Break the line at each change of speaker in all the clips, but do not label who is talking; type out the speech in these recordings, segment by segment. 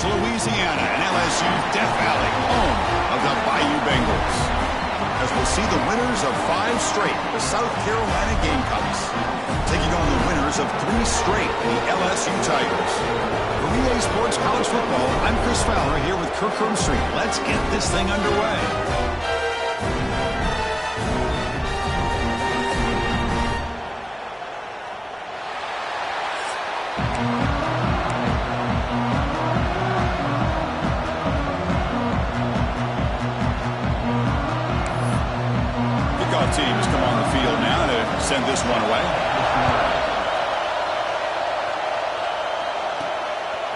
is Louisiana and LSU's Death Valley, home of the Bayou Bengals. As we'll see the winners of 5 straight, the South Carolina Gamecocks, taking on the winners of 3 straight, the LSU Tigers. For EA Sports College Football, I'm Chris Fowler here with Kirk Street. Let's get this thing underway. Teams come on the field now to send this one away.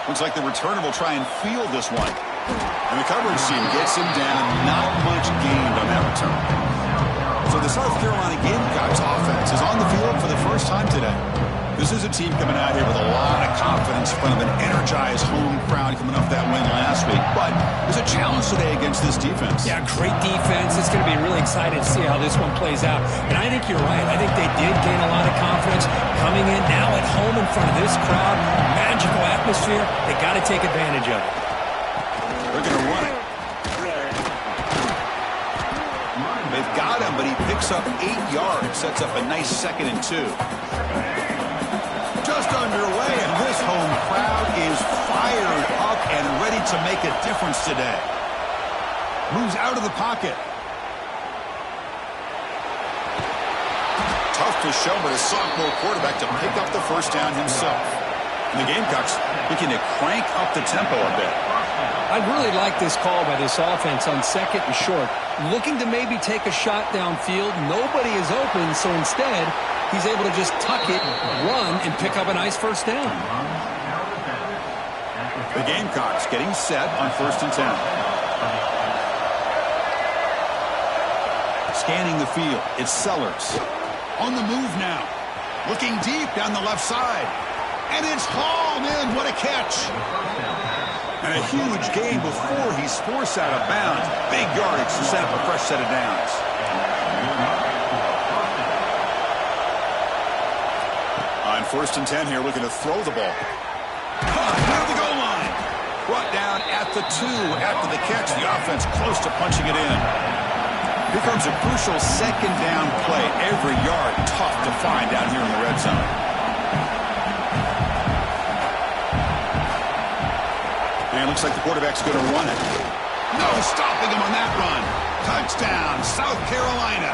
Looks like the returner will try and field this one. And the coverage team gets him down. Not much gained on that return. So the South Carolina Gamecocks offense is on the field for the first time today. This is a team coming out here with a lot of confidence in front of an energized home crowd coming off that win last week. But there's a challenge today against this defense.
Yeah, great defense. It's going to be really exciting to see how this one plays out. And I think you're right. I think they did gain a lot of confidence coming in now at home in front of this crowd. Magical atmosphere. They got to take advantage of it.
They're going to run it. They've got him, but he picks up 8 yards. Sets up a nice 2nd and 2. Just underway, and this home crowd is fired up and ready to make a difference today. Moves out of the pocket. Tough to show, but a sophomore quarterback to pick up the first down himself. And the Gamecocks looking to crank up the tempo a bit.
I really like this call by this offense on 2nd and short. Looking to maybe take a shot downfield. Nobody is open, so instead, he's able to just tuck it, run, and pick up a nice first down.
The Gamecocks getting set on 1st and 10. Scanning the field, it's Sellers. On the move now. Looking deep down the left side. And it's hauled in. What a catch. And a huge gain before he's forced out of bounds. Big yardage to set up a fresh set of downs. On 1st and 10 here, looking to throw the ball. Caught near the goal line. Brought down at the 2 after the catch. The offense close to punching it in. Here comes a crucial 2nd down play. Every yard tough to find down here in the red zone. And it looks like the quarterback's going to run it. No stopping him on that run. Touchdown, South Carolina.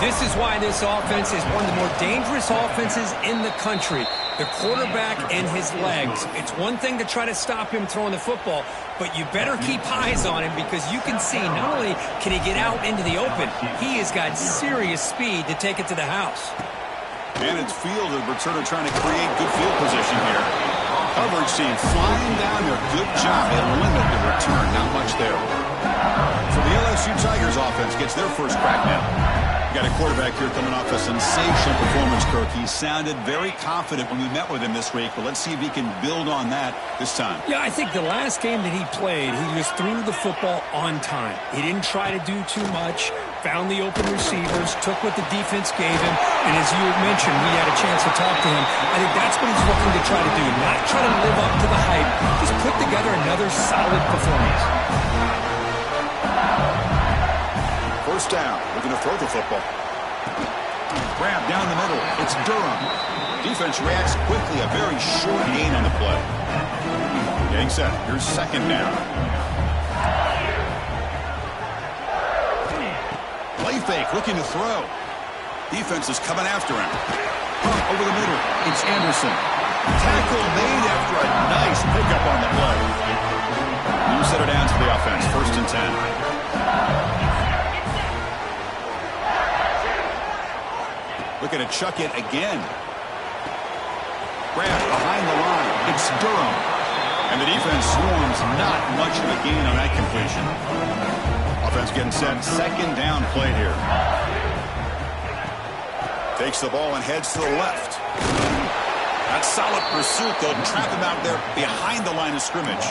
This is why this offense is one of the more dangerous offenses in the country. The quarterback and his legs. It's one thing to try to stop him throwing the football, but you better keep eyes on him because you can see not only can he get out into the open, he has got serious speed to take it to the house.
And it's field, the returner trying to create good field position here. Coverage team flying down there. Good job. They limit the return. Not much there. So the LSU Tigers offense gets their first crack now. Got a quarterback here coming off a sensational performance, Kirk. He sounded very confident when we met with him this week, but let's see if he can build on that this time.
Yeah, I think the last game that he played, he just threw the football on time. He didn't try to do too much, found the open receivers, took what the defense gave him, and as you had mentioned, we had a chance to talk to him. I think that's what he's looking to try to do, not try to live up to the hype, just put together another solid performance.
First down, looking to throw the football. Grab down the middle, it's Durham. Defense reacts quickly, a very short gain on the play. Getting set, here's 2nd down. Play fake, looking to throw. Defense is coming after him. Over the middle, it's Anderson. Tackle made after a nice pickup on the play. New set of downs for the offense, 1st and 10. Looking to chuck it again. Grab behind the line. It's Durham. And the defense swarms. Not much of a gain on that completion. Offense getting set. 2nd down play here. Takes the ball and heads to the left. That's solid pursuit. They'll trap him out there behind the line of scrimmage.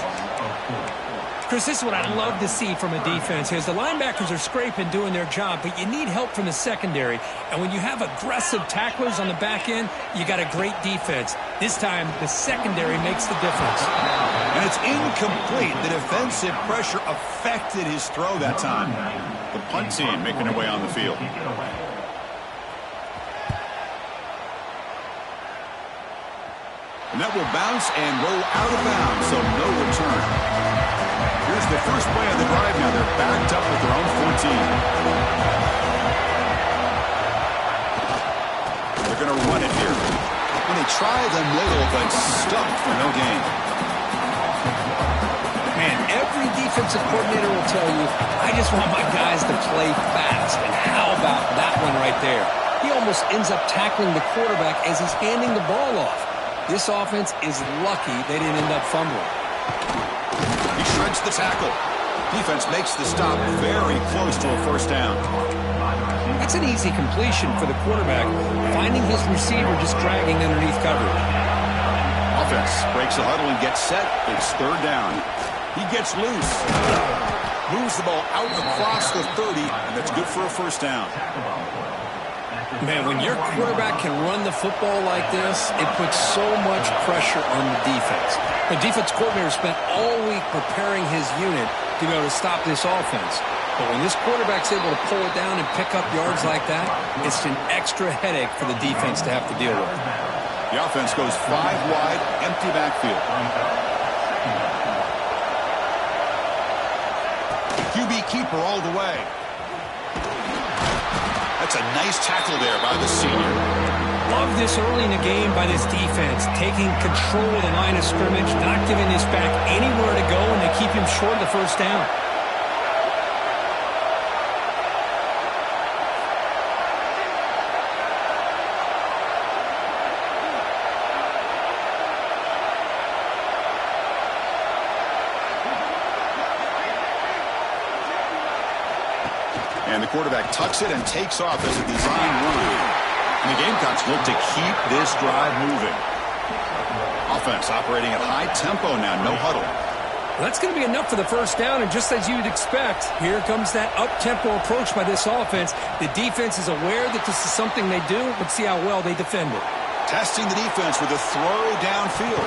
Chris, this is what I love to see from a defense is the linebackers are scraping, doing their job, but you need help from the secondary. And when you have aggressive tacklers on the back end, you got a great defense. This time, the secondary makes the difference.
And it's incomplete. The defensive pressure affected his throw that time. The punt team making their way on the field. And that will bounce and roll out of bounds, so no return. Here's the first play of the drive now. They're backed up with their own 14. They're going to run it here. And they try the middle, but stuck for no gain.
Man, every defensive coordinator will tell you, I just want my guys to play fast. And how about that one right there? He almost ends up tackling the quarterback as he's handing the ball off. This offense is lucky they didn't end up fumbling.
He shreds the tackle. Defense makes the stop very close to a first down.
That's an easy completion for the quarterback, finding his receiver just dragging underneath coverage.
Offense breaks the huddle and gets set. It's third down. He gets loose. Moves the ball out across the 30, and that's good for a first down.
Man, when your quarterback can run the football like this, it puts so much pressure on the defense. The defense coordinator spent all week preparing his unit to be able to stop this offense. But when this quarterback's able to pull it down and pick up yards like that, it's an extra headache for the defense to have to deal with.
The offense goes 5 wide, empty backfield. QB keeper all the way. That's a nice tackle there by the senior.
Love this early in the game by this defense, taking control of the line of scrimmage, not giving this back anywhere to go, and they keep him short of the first down.
And the quarterback tucks it and takes off as a design run. And the Gamecocks look to keep this drive moving. Offense operating at high tempo now, no huddle.
Well, that's going to be enough for the first down, and just as you'd expect, here comes that up-tempo approach by this offense. The defense is aware that this is something they do, but see how well they defend it.
Testing the defense with a throw downfield.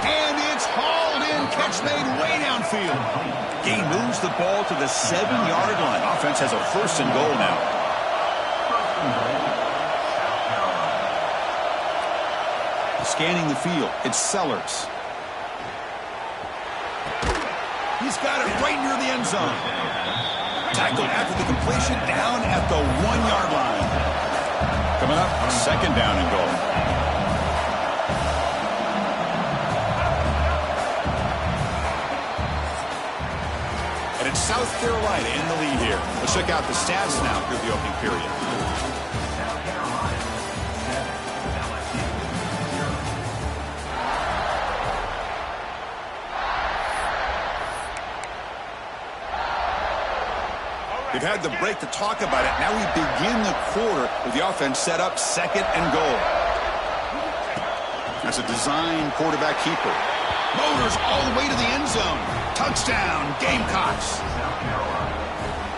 And it's hauled in, catch made way downfield. He moves the ball to the 7-yard line. Offense has a first and goal now. Scanning the field, it's Sellers. He's got it right near the end zone. Tackled after the completion, down at the 1-yard line. Coming up, second down and goal. And it's South Carolina in the lead here. Let's check out the stats now through the opening period. We've had the break to talk about it. Now we begin the quarter with the offense set up second and goal. That's a design quarterback keeper. Motors all the way to the end zone. Touchdown, Gamecocks.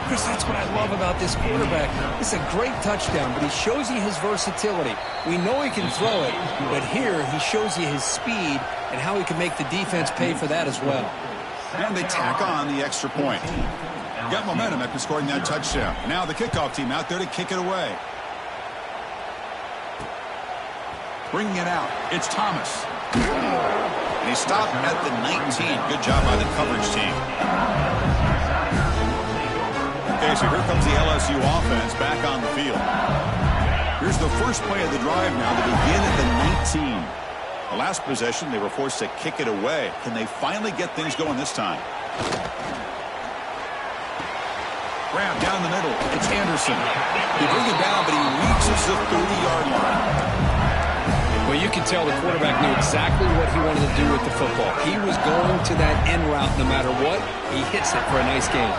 Chris, that's what I love about this quarterback. It's a great touchdown, but he shows you his versatility. We know he can throw it, but here he shows you his speed and how he can make the defense pay for that as well.
And they tack on the extra point. Got momentum after scoring that touchdown. Now the kickoff team out there to kick it away. Bringing it out, it's Thomas. And he stopped at the 19. Good job by the coverage team. Okay, so here comes the LSU offense back on the field. Here's the first play of the drive now to begin at the 19. The last possession, they were forced to kick it away. Can they finally get things going this time? Grab down the middle. It's Anderson. They bring it down, but he reaches the 30-yard line.
Well, you can tell the quarterback knew exactly what he wanted to do with the football. He was going to that end route no matter what. He hits it for a nice gain.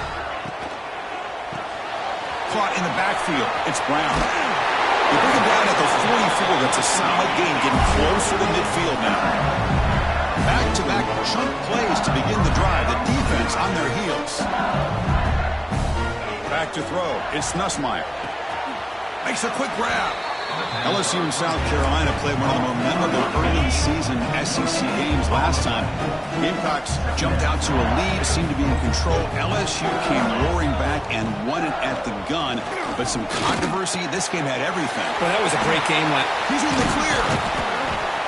Caught in the backfield. It's Brown. They bring him down at the 44. That's a solid gain, getting closer to midfield now. Back-to-back chunk plays to begin the drive. The defense defense on their heels. Back to throw. It's Nussmeier. Makes a quick grab. LSU and South Carolina played one of the more memorable early season SEC games last time. Gamecocks jumped out to a lead, seemed to be in control. LSU came roaring back and won it at the gun. But some controversy. This game had everything.
Well, that was a great game.
He's in the clear.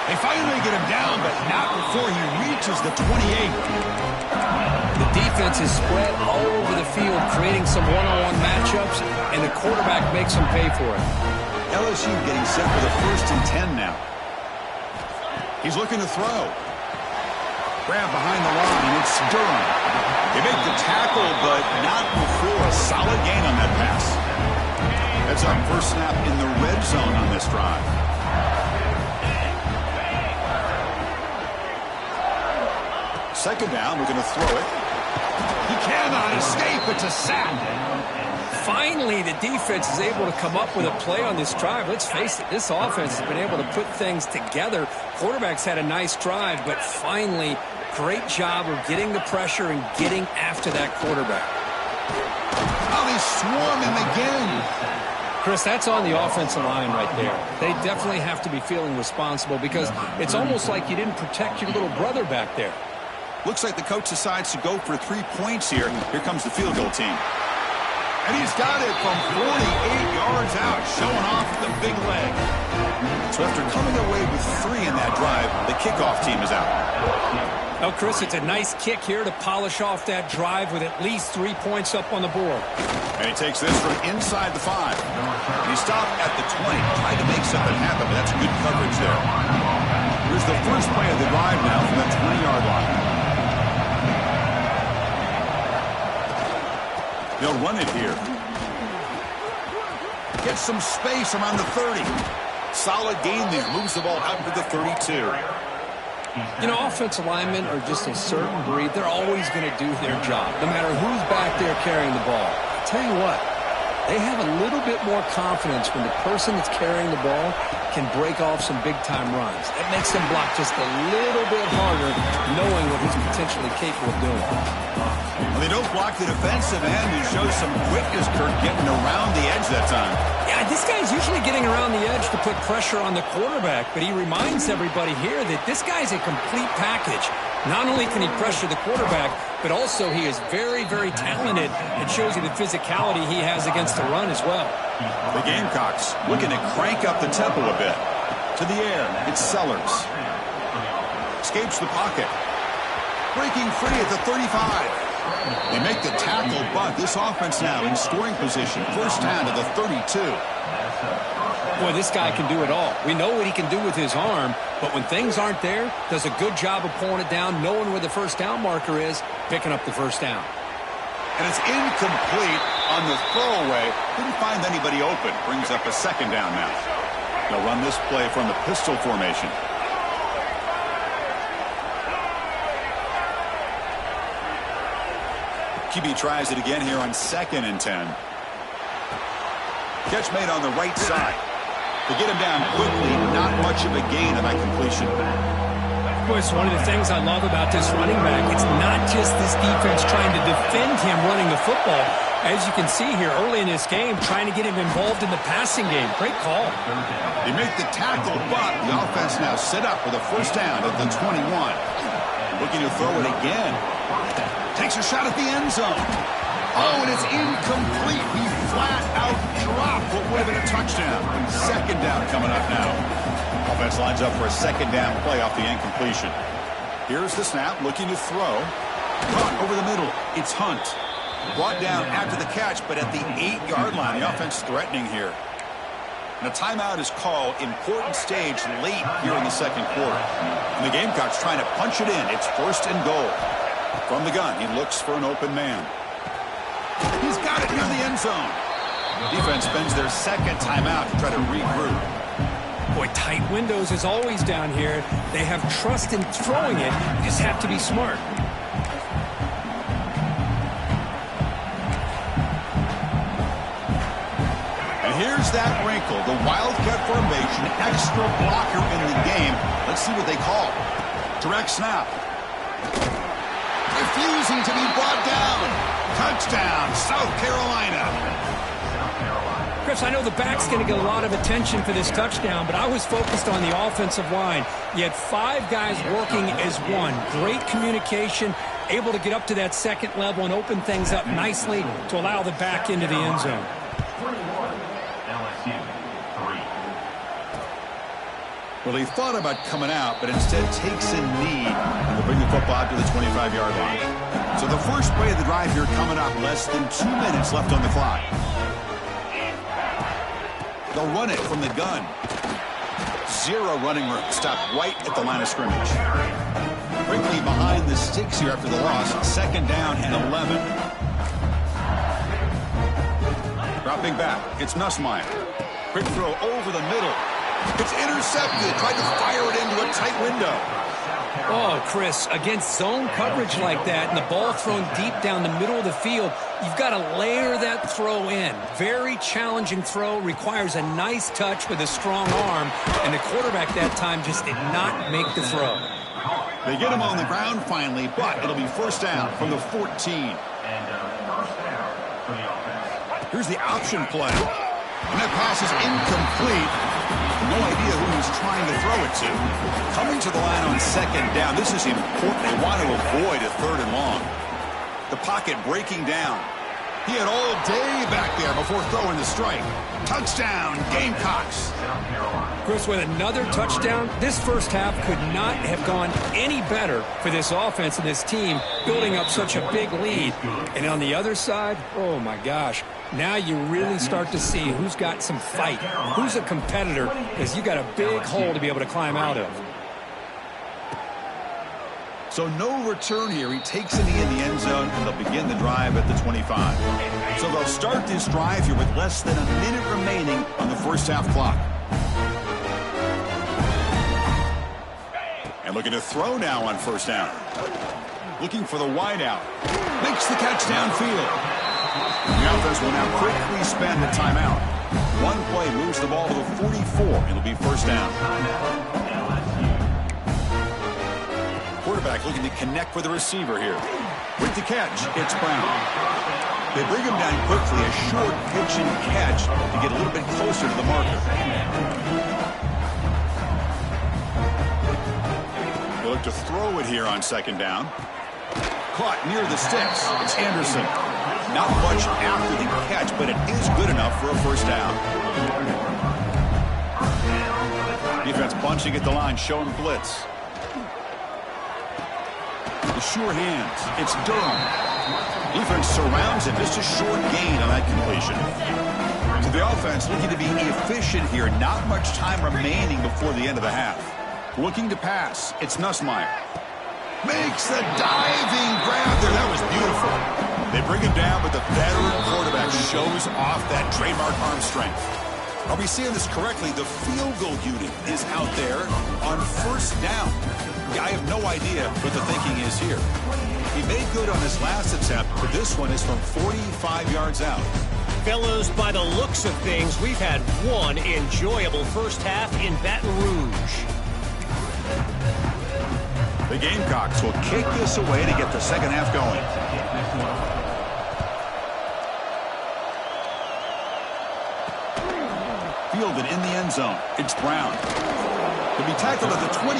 They finally get him down, but not before he reaches the 28.
The defense is spread all over the field, creating some one-on-one matchups, and the quarterback makes them pay for it.
LSU getting set for the 1st and 10 now. He's looking to throw. Grab behind the line. It's Durham. They make the tackle, but not before a solid gain on that pass. That's our first snap in the red zone on this drive. Second down, we're going to throw it. He cannot escape. It's a sack.
Finally, the defense is able to come up with a play on this drive. Let's face it, this offense has been able to put things together. Quarterback's had a nice drive, but finally, great job of getting the pressure and getting after that quarterback.
Oh, they swarm him again.
Chris, that's on the offensive line right there. They definitely have to be feeling responsible because it's almost like you didn't protect your little brother back there.
Looks like the coach decides to go for 3 points here. Here comes the field goal team. And he's got it from 48 yards out, showing off the big leg. So after coming away with 3 in that drive, the kickoff team is out.
Oh, Chris, it's a nice kick here to polish off that drive with at least 3 points up on the board.
And he takes this from inside the 5. And he stopped at the 20, tried to make something happen, but that's good coverage there. Here's the first play of the drive now from the 20-yard line. They'll run it here. Gets some space around the 30. Solid gain there. Moves the ball out to the 32.
You know, offensive linemen are just a certain breed. They're always going to do their job, no matter who's back there carrying the ball. I'll tell you what, they have a little bit more confidence when the person that's carrying the ball can break off some big-time runs. That makes them block just a little bit harder, knowing what he's potentially capable of doing.
Well, they don't block the defensive end and show some quickness, Kurt, getting around the edge that time.
Yeah, this guy's usually getting around the edge to put pressure on the quarterback, but he reminds everybody here that this guy's a complete package. Not only can he pressure the quarterback, but also he is very, very talented. It shows you the physicality he has against the run as well.
The Gamecocks looking to crank up the tempo a bit. To the air, it's Sellers. Escapes the pocket. Breaking free at the 35. They make the tackle, but this offense now in scoring position. First down to the 32.
Boy, this guy can do it all. We know what he can do with his arm, but when things aren't there, does a good job of pulling it down, knowing where the first down marker is, picking up the first down.
And it's incomplete on the throwaway. Didn't find anybody open. Brings up a second down now. They'll run this play from the pistol formation. QB tries it again here on 2nd and 10. Catch made on the right side. To get him down quickly, not much of a gain on that completion.
Of course, one of the things I love about this running back, it's not just this defense trying to defend him running the football. As you can see here early in this game, trying to get him involved in the passing game. Great call.
They make the tackle, but the offense now set up with a first down at the 21. Looking to throw it again. Takes a shot at the end zone. Oh, and it's incomplete. He flat out dropped what would have been a touchdown. Second down coming up now. Offense lines up for a second down play off the incompletion. Here's the snap, looking to throw. Caught over the middle. It's Hunt. Brought down after the catch, but at the 8-yard line. The offense threatening here. And a timeout is called. Important stage late here in the second quarter. And the Gamecocks trying to punch it in. It's 1st and goal. From the gun, he looks for an open man. He's got it near the end zone. Defense spends their second timeout to try to regroup.
Boy, tight windows as always down here. They have trust in throwing it. You just have to be smart.
And here's that wrinkle. The Wildcat formation, extra blocker in the game. Let's see what they call. Direct snap. Refused refusing to be brought down. Touchdown, South Carolina.
Chris, I know the back's going to get a lot of attention for this touchdown, but I was focused on the offensive line. You had 5 guys working as one. Great communication, able to get up to that second level and open things up nicely to allow the back into the end zone.
Well, he thought about coming out, but instead takes a knee to bring the football to the 25-yard line. So the first play of the drive here coming up, less than 2 minutes left on the clock. They'll run it from the gun. 0 running room. Stopped right at the line of scrimmage. Quickly behind the sticks here after the loss. 2nd down and 11. Dropping back. It's Nussmeier. Quick throw over the middle. It's intercepted. Tried to fire it into a tight window.
Oh, Chris, against zone coverage like that and the ball thrown deep down the middle of the field, you've got to layer that throw in. Very challenging throw, requires a nice touch with a strong arm, and the quarterback that time just did not make the throw.
They get him on the ground finally, but it'll be 1st down from the 14. Here's the option play. And that pass is incomplete. No idea who he was trying to throw it to. Coming to the line on 2nd down. This is important. They want to avoid a 3rd and long. The pocket breaking down. He had all day back there before throwing the strike. Touchdown, Gamecocks.
Chris, with another touchdown, this first half could not have gone any better for this offense and this team, building up such a big lead. And on the other side, oh my gosh, now you really start to see who's got some fight, who's a competitor, because you got a big hole to be able to climb out of.
So no return here. He takes a knee in the end zone, and they'll begin the drive at the 25. So they'll start this drive here with less than a minute remaining on the first half clock. And looking to throw now on 1st down. Looking for the wideout. Makes the catch downfield. The offense will now quickly spend a timeout. One play moves the ball to the 44. It'll be 1st down. Quarterback looking to connect with the receiver here. With the catch, it's Brown. They bring him down quickly, a short pitch and catch to get a little bit closer to the marker. They look to throw it here on 2nd down. Caught near the sticks. It's Anderson. Not much after the catch, but it is good enough for a 1st down. Defense bunching at the line, showing blitz. The sure hands. It's Durham. Defense surrounds him. Just a short gain on that completion. So the offense looking to be efficient here. Not much time remaining before the end of the half. Looking to pass. It's Nussmeier. Makes the diving grab there. That was beautiful. They bring him down, but the veteran quarterback shows off that trademark arm strength. Are we seeing this correctly? The field goal unit is out there on 1st down. I have no idea what the thinking is here. He made good on his last attempt, but this one is from 45 yards out.
Fellows, by the looks of things, we've had one enjoyable first half in Baton Rouge.
The Gamecocks will kick this away to get the second half going. Fielded in the end zone. It's Brown. To be tackled at the 21.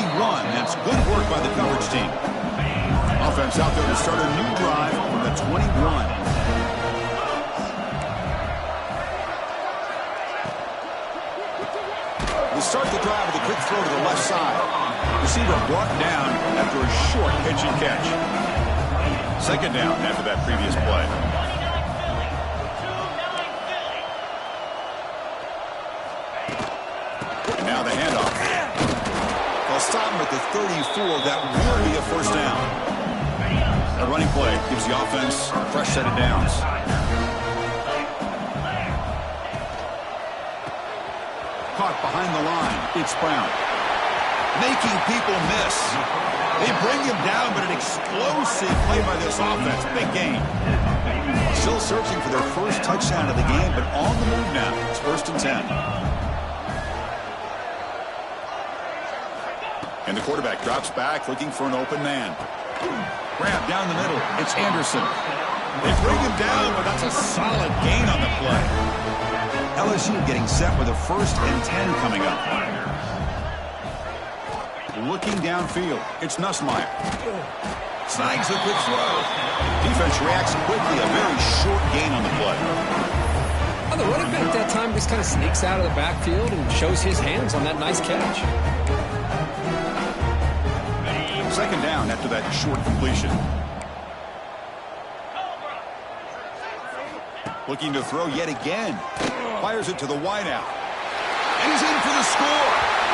That's good work by the coverage team. Offense out there to start a new drive from the 21. They start the drive with a quick throw to the left side. Receiver brought down after a short pitch and catch. 2nd down after that previous play. And now the handoff. They'll stop him at the 34. That will be a 1st down. A running play gives the offense a fresh set of downs. Caught behind the line. It's Brown. Making people miss. They bring him down, but an explosive play by this offense. Big game. Still searching for their first touchdown of the game, but on the move now. It's 1st and 10. And the quarterback drops back looking for an open man. Grab down the middle. It's Anderson. They bring him down, but that's a solid gain on the play. LSU getting set with a 1st and 10 coming up. Looking downfield. It's Nussmeier. Snags a good throw. Defense reacts quickly. A very short gain on the play.
Oh, the running back that time just kind of sneaks out of the backfield and shows his hands on that nice catch.
2nd down after that short completion. Looking to throw yet again. Fires it to the wideout. And he's in for the score.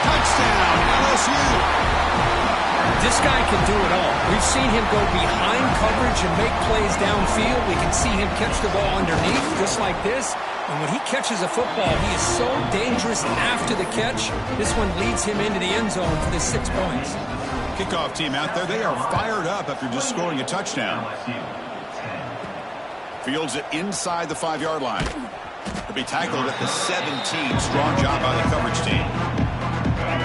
Touchdown, LSU.
This guy can do it all. We've seen him go behind coverage and make plays downfield. We can see him catch the ball underneath, just like this. And when he catches a football, he is so dangerous after the catch. This one leads him into the end zone for the 6 points.
Kickoff team out there. They are fired up after just scoring a touchdown. Fields it inside the 5-yard line. He'll be tackled at the 17. Strong job by the coverage team.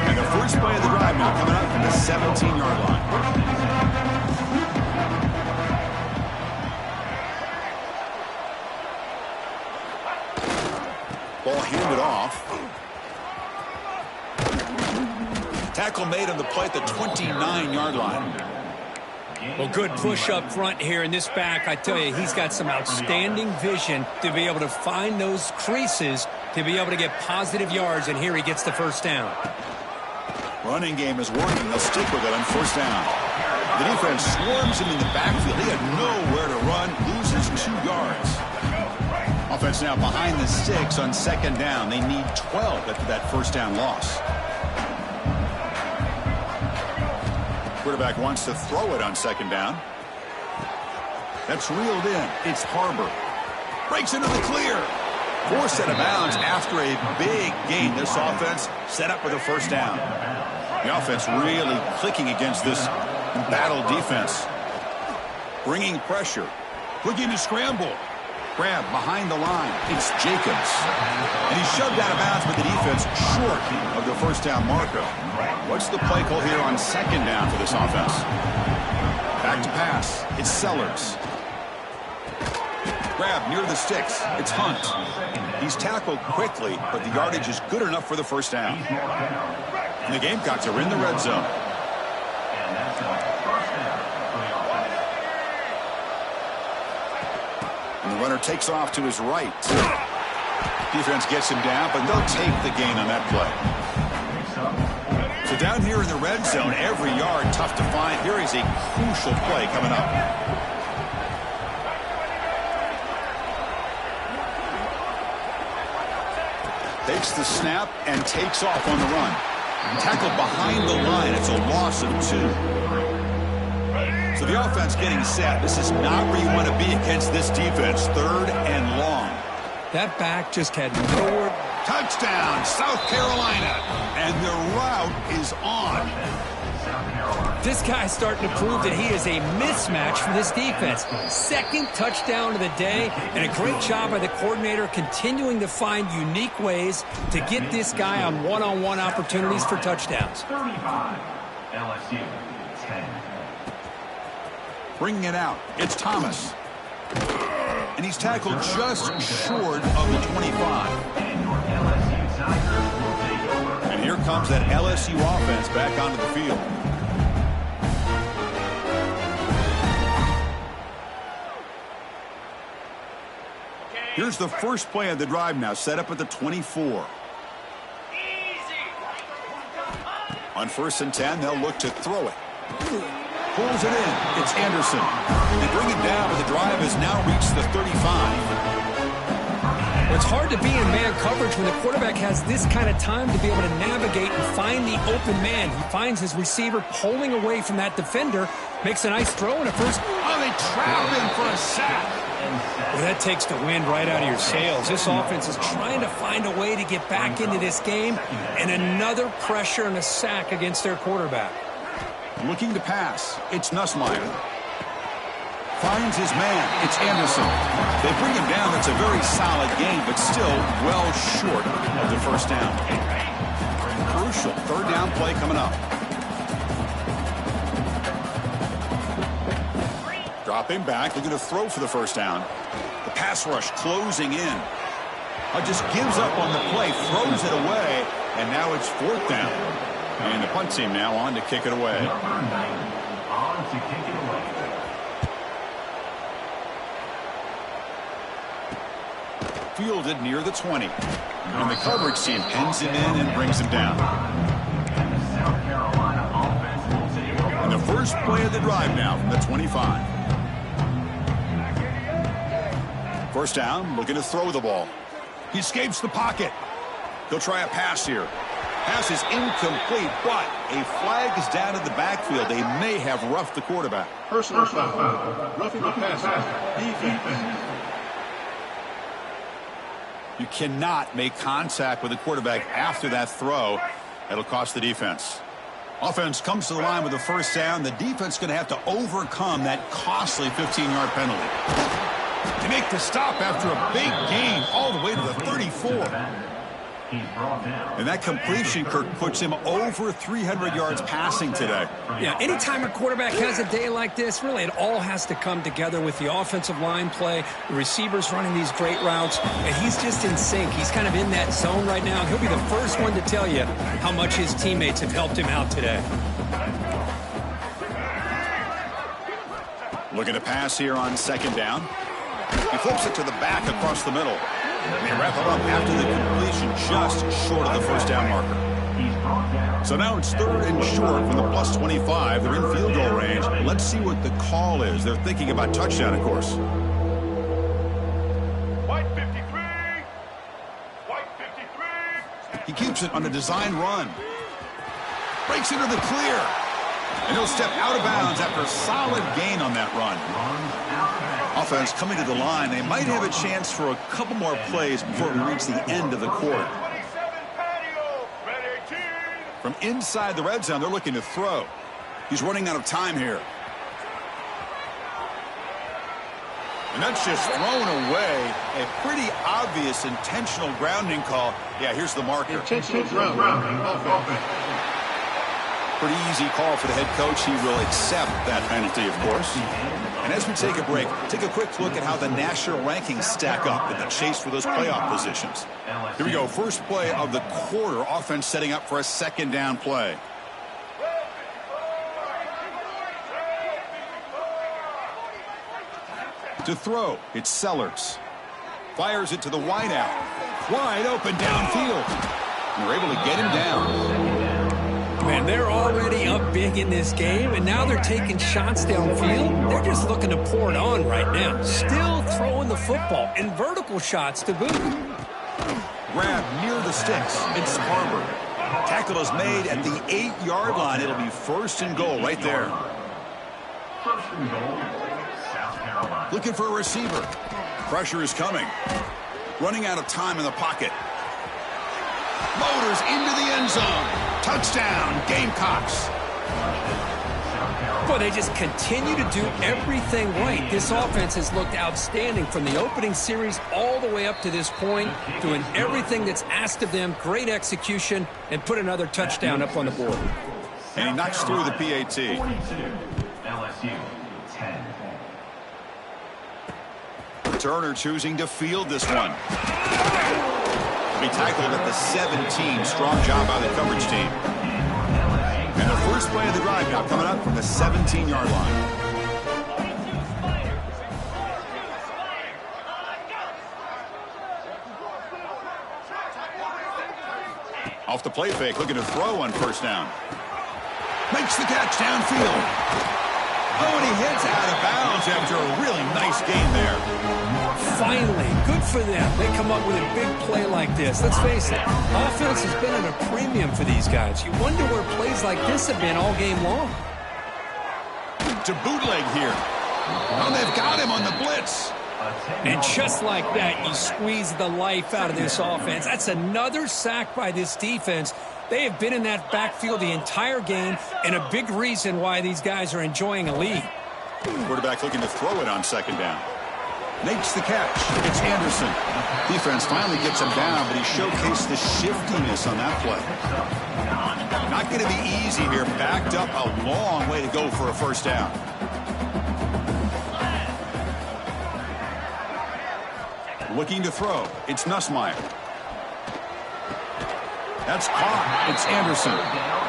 And the first play of the drive now coming up from the 17-yard line. Ball handed off. Tackle made on the play at the 29-yard line.
Well, good push up front here in this back. I tell you, he's got some outstanding vision to be able to find those creases to be able to get positive yards, and here he gets the 1st down.
Running game is working. They'll stick with it on 1st down. The defense swarms him in the backfield. He had nowhere to run, loses 2 yards. Offense now behind the 6 on 2nd down. They need 12 after that 1st down loss. Quarterback wants to throw it on 2nd down. That's reeled in. It's Harbor. Breaks into the clear. Forced out of bounds after a big gain. This offense set up with a 1st down. The offense really clicking against this embattled defense. Bringing pressure. Looking to scramble. Grab behind the line. It's Jacobs. And he's shoved out of bounds with the defense short of the 1st down marker. What's the play call here on 2nd down for this offense? Back to pass. It's Sellers. Grab near the sticks. It's Hunt. He's tackled quickly, but the yardage is good enough for the 1st down. And the Gamecocks are in the red zone. And the runner takes off to his right. Defense gets him down, but they'll take the gain on that play. So down here in the red zone, every yard tough to find. Here is a crucial play coming up. Takes the snap and takes off on the run. Tackled behind the line. It's a loss of 2. So the offense getting set. This is not where you want to be against this defense. 3rd and long.
That back just had nowhere.
Touchdown, South Carolina. And the route is on.
This guy's starting to prove that he is a mismatch for this defense. 2nd touchdown of the day, and a great job by the coordinator continuing to find unique ways to get this guy on one-on-one opportunities for touchdowns.
35, LSU, 10.
Bringing it out, it's Thomas. And he's tackled just short of the 25. And here comes that LSU offense back onto the field. Here's the first play of the drive now, set up at the 24. On 1st and 10, they'll look to throw it. Pulls it in. It's Anderson. They bring it down, but the drive has now reached the 35.
It's hard to be in man coverage when the quarterback has this kind of time to be able to navigate and find the open man. He finds his receiver pulling away from that defender, makes a nice throw in a 1st.
Oh, they trap him for a sack.
Well, that takes the wind right out of your sails. This offense is trying to find a way to get back into this game, and another pressure and a sack against their quarterback.
Looking to pass. It's Nussmeier. Finds his man. It's Anderson. They bring him down. It's a very solid game, but still well short of the 1st down. Crucial 3rd down play coming up. Dropping back, looking to throw for the first down. The pass rush closing in. Just gives up on the play, throws it away, and now it's 4th down. And the punt team now on to kick it away.
Number 90 on to kick it away.
Fielded near the 20. And the coverage team pins him in and brings him down.
And the South Carolina offense will take over.
And the first play of the drive now from the 25. First down, looking to throw the ball. He escapes the pocket. He'll try a pass here. Pass is incomplete, but a flag is down in the backfield. They may have roughed the quarterback.
Personal foul. Roughing the passer. Defense.
You cannot make contact with the quarterback after that throw. That'll cost the defense. Offense comes to the line with the first down. The defense is going to have to overcome that costly 15-yard penalty. They make the stop after a big gain all the way to the 34. And that completion, Kirk, puts him over 300 yards passing today.
Yeah, anytime a quarterback has a day like this, really it all has to come together with the offensive line play, the receivers running these great routes, and he's just in sync. He's kind of in that zone right now. He'll be the first one to tell you how much his teammates have helped him out today.
Looking to pass here on second down. He flips it to the back across the middle. And they wrap it up after the completion just short of the first down marker. So now it's 3rd and short from the plus 25. They're in field goal range. Let's see what the call is. They're thinking about touchdown, of course.
White 53. White 53.
He keeps it on a design run. Breaks into the clear. And he'll step out of bounds after a solid gain on that run. Offense coming to the line. They might have a chance for a couple more plays before we reach the end of the quarter. From inside the red zone, they're looking to throw. He's running out of time here. And that's just thrown away. A pretty obvious intentional grounding call. Yeah, here's the marker.
Intentional grounding.
Pretty easy call for the head coach. He will accept that penalty, of course. And as we take a break, take a quick look at how the national rankings stack up in the chase for those playoff positions. Here we go. First play of the quarter. Offense setting up for a second down play. To throw, it's Sellers. Fires it to the wideout. Wide open downfield. And we're able to get him down.
Man, they're already up big in this game, and now they're taking shots downfield. They're just looking to pour it on right now. Still throwing the football, and vertical shots to boot.
Grab near the sticks. It's Barber. Tackle is made at the 8-yard line. It'll be 1st and goal right there.
1st and goal, South Carolina.
Looking for a receiver. Pressure is coming. Running out of time in the pocket. Motors into the end zone. Touchdown, Gamecocks.
Boy, they just continue to do everything right. This offense has looked outstanding from the opening series all the way up to this point, doing everything that's asked of them, great execution, and put another touchdown up on the board.
And he knocks through the PAT.
22, LSU 10.
Turner choosing to field this one. He tackled at the 17. Strong job by the coverage team. And the first play of the drive now coming up from the 17-yard line. Off the play fake, looking to throw on first down. Makes the catch downfield. Oh, and he heads out of bounds after a really nice game there.
Finally, good for them. They come up with a big play like this. Let's face it, offense has been at a premium for these guys. You wonder where plays like this have been all game long.
To bootleg here. Oh, they've got him on the blitz.
And just like that, you squeeze the life out of this offense. That's another sack by this defense. They have been in that backfield the entire game, and a big reason why these guys are enjoying a lead.
Quarterback looking to throw it on second down. Makes the catch. It's Anderson. Defense finally gets him down, but he showcased the shiftiness on that play. Not going to be easy here. Backed up a long way to go for a first down. Looking to throw. It's Nussmeier. That's caught. It's Anderson.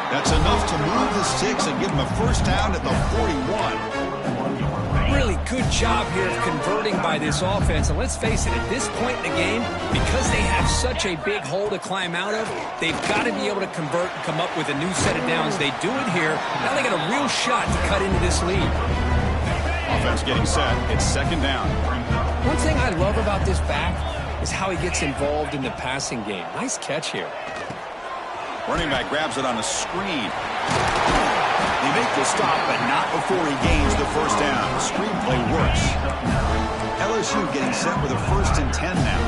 That's enough to move the sticks and give him a first down at the 41.
Really good job here of converting by this offense. And let's face it, at this point in the game, because they have such a big hole to climb out of, they've got to be able to convert and come up with a new set of downs. They do it here. Now they got a real shot to cut into this lead.
Offense getting set. It's second down.
One thing I love about this back is how he gets involved in the passing game. Nice catch here.
Running back grabs it on a screen. They make the stop, but not before he gains the first down. The screen play works. LSU getting set with a 1st and 10 now.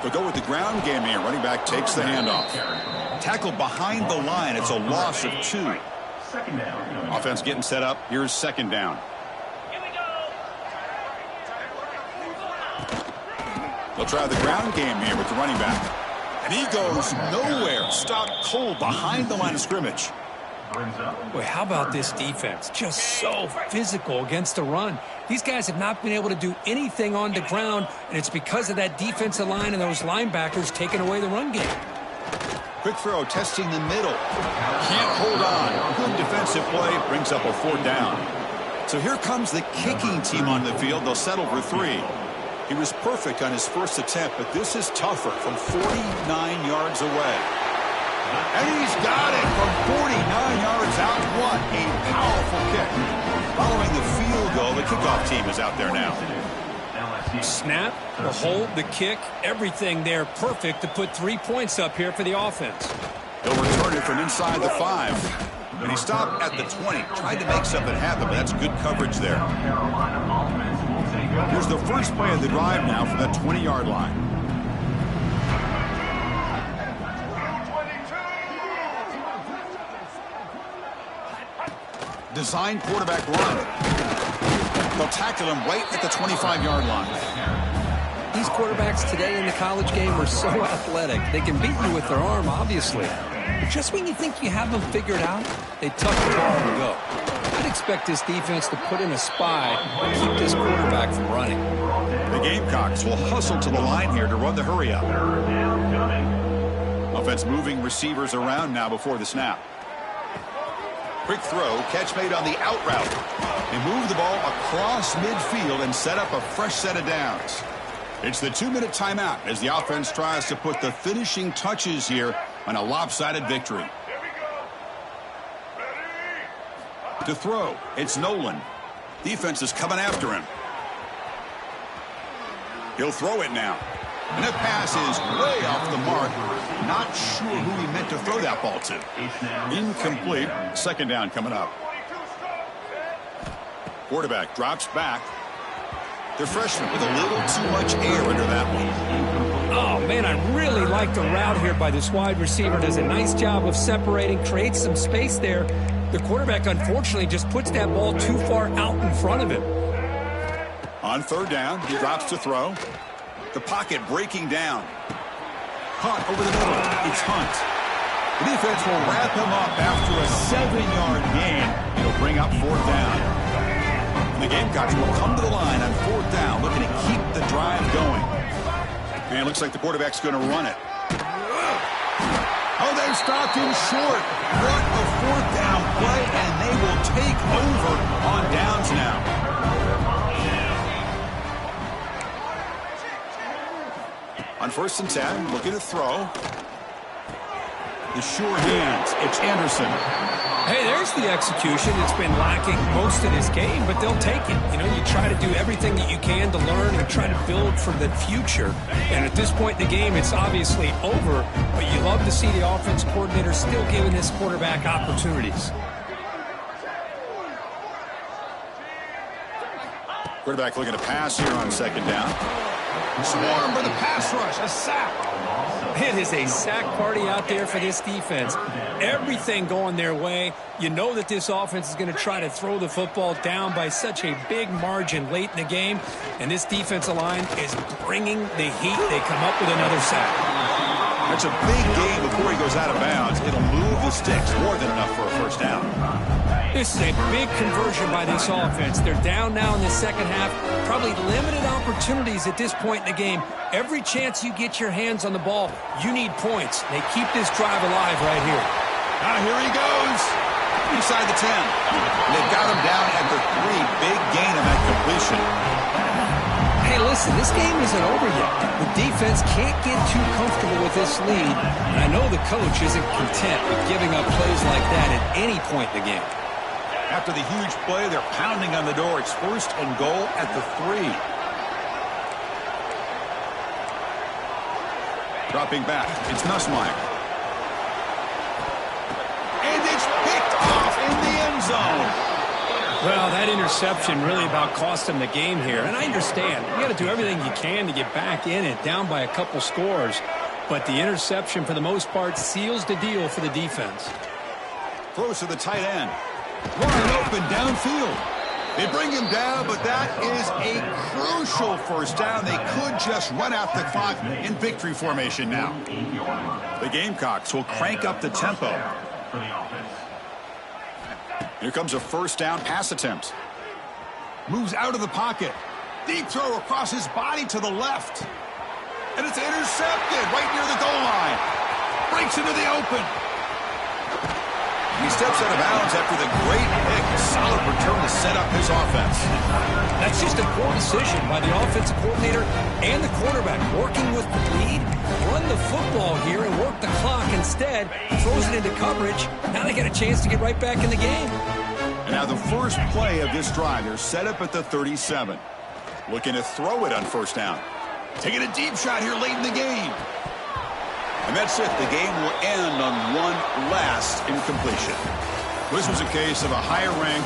They'll go with the ground game here. Running back takes the handoff. Tackled behind the line. It's a loss of 2. Offense getting set up. Here's second down. They'll try the ground game here with the running back. And he goes nowhere. Stopped cold behind the line of scrimmage.
Boy, how about this defense? Just so physical against the run. These guys have not been able to do anything on the ground, and it's because of that defensive line and those linebackers taking away the run game.
Quick throw, testing the middle. Can't hold on. Good defensive play. Brings up a 4th down. So here comes the kicking team on the field. They'll settle for 3. He was perfect on his first attempt, but this is tougher from 49 yards away. And he's got it from 49 yards out. What a powerful kick. Following the field goal, the kickoff team is out there now.
Snap, the hold, the kick, everything there perfect to put 3 points up here for the offense.
He'll return it from inside the 5. And he stopped at the 20. Tried to make something happen, but that's good coverage there. Here's the first play of the drive now from that 20-yard line. Design quarterback run. They'll tackle him right at the 25-yard line.
These quarterbacks today in the college game are so athletic. They can beat you with their arm, obviously. But just when you think you have them figured out, they tuck the ball and go. I'd expect this defense to put in a spy and keep this quarterback from running.
The Gamecocks will hustle to the line here to run the hurry-up. Offense moving receivers around now before the snap. Quick throw, catch made on the out route. They move the ball across midfield and set up a fresh set of downs. It's the 2-minute timeout as the offense tries to put the finishing touches here on a lopsided victory. To throw, it's Nolan. Defense is coming after him. He'll throw it now. And that pass is way off the mark. Not sure who he meant to throw that ball to. Incomplete. Second down coming up. Quarterback drops back. The freshman with a little too much air under that one.
Oh, man, I really like the route here by this wide receiver. Does a nice job of separating, creates some space there. The quarterback, unfortunately, just puts that ball too far out in front of him.
On third down, he drops to throw. The pocket breaking down. Caught over the middle. It's Hunt. The defense will wrap him up after a 7-yard gain. It'll bring up 4th down. The Gamecocks will come to the line on 4th down, looking to keep the drive going. And it looks like the quarterback's going to run it. Oh, they stopped him short. What a 4th down play, and they will take over on downs now. On 1st and 10, looking to throw. The sure hands. It's Anderson.
Hey, there's the execution. It's been lacking most of this game, but they'll take it. You know, you try to do everything that you can to learn and try to build for the future. And at this point in the game, it's obviously over, but you love to see the offense coordinator still giving this quarterback opportunities.
Quarterback looking to pass here on second down. Swarm for the pass rush. A sack.
It is a sack party out there for this defense. Everything going their way. You know that this offense is going to try to throw the football down by such a big margin late in the game. And this defensive line is bringing the heat. They come up with another sack.
That's a big gain before he goes out of bounds. It'll move the sticks more than enough for a first down.
This is a big conversion by this offense. They're down now in the second half. Probably limited opportunities at this point in the game. Every chance you get your hands on the ball, you need points. They keep this drive alive right here.
Here he goes. Inside the 10. They've got him down at the 3. Big gain on that completion.
Hey, listen, this game isn't over yet. The defense can't get too comfortable with this lead. And I know the coach isn't content with giving up plays like that at any point in the game.
After the huge play, they're pounding on the door. It's 1st and goal at the 3. Dropping back, it's Nussmeier. And it's picked off in the end zone.
Well, that interception really about cost them the game here. And I understand. You got to do everything you can to get back in it, down by a couple scores. But the interception, for the most part, seals the deal for the defense.
Throws to the tight end. Wide open downfield. They bring him down, but that is a crucial first down. They could just run out the clock in victory formation now. The Gamecocks will crank up the tempo. Here comes a first down pass attempt. Moves out of the pocket. Deep throw across his body to the left. And it's intercepted right near the goal line. Breaks into the open. He steps out of bounds after the great pick. A solid return to set up his offense.
That's just a poor decision by the offensive coordinator and the quarterback. Working with the lead, run the football here and work the clock. Instead, throws it into coverage. Now they get a chance to get right back in the game.
And now the first play of this drive. They're set up at the 37. Looking to throw it on first down. Taking a deep shot here late in the game. And that's it. The game will end on one last incompletion. This was a case of a higher rank